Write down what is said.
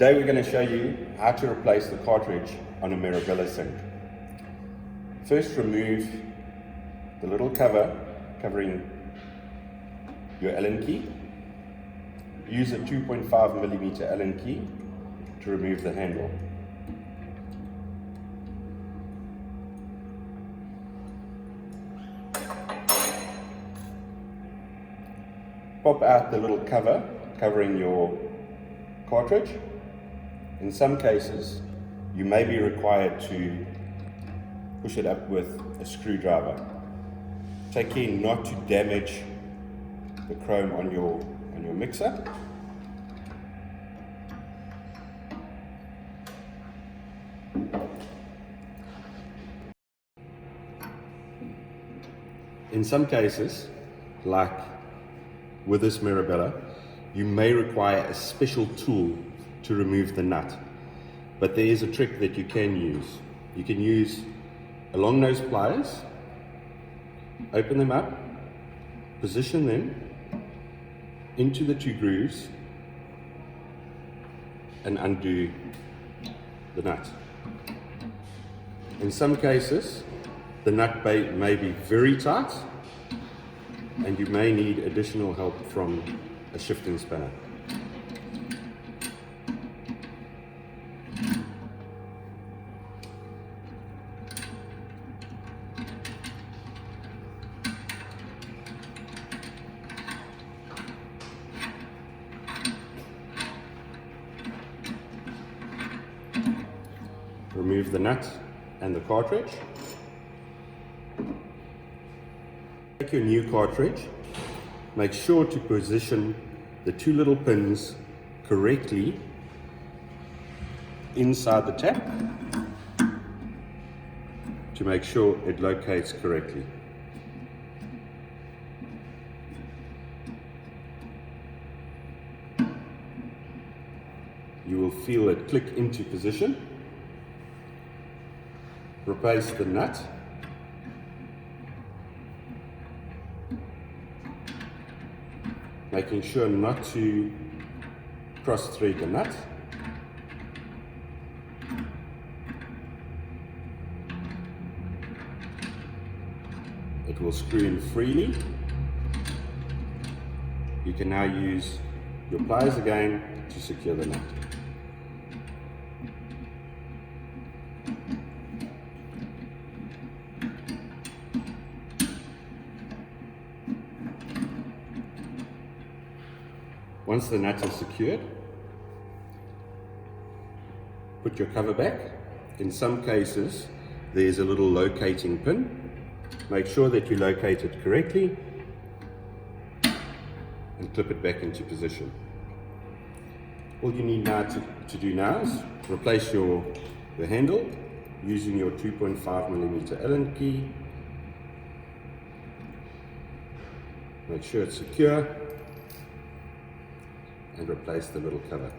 Today we're going to show you how to replace the cartridge on a Mirabella sink. First, remove the little cover covering your Allen key. Use a 2.5mm Allen key to remove the handle. Pop out the little cover covering your cartridge. In some cases, you may be required to push it up with a screwdriver. Take care not to damage the chrome on your mixer. In some cases, like with this Mirabella, you may require a special tool to remove the nut, but there is a trick that you can use. You can use a long nose pliers, open them up, position them into the two grooves and undo the nut. In some cases, the nut may be very tight and you may need additional help from a shifting spanner. Remove the nut and the cartridge. Take your new cartridge. Make sure to position the two little pins correctly inside the tap to make sure it locates correctly. You will feel it click into position. Replace the nut. Making sure not to cross thread the nut. It will screw in freely. You can now use your pliers again to secure the nut. Once the nut is secured, put your cover back. In some cases, there's a little locating pin. Make sure that you locate it correctly and clip it back into position. All you need now to do now is replace your handle using your 2.5mm Allen key. Make sure it's secure and replace the little cover.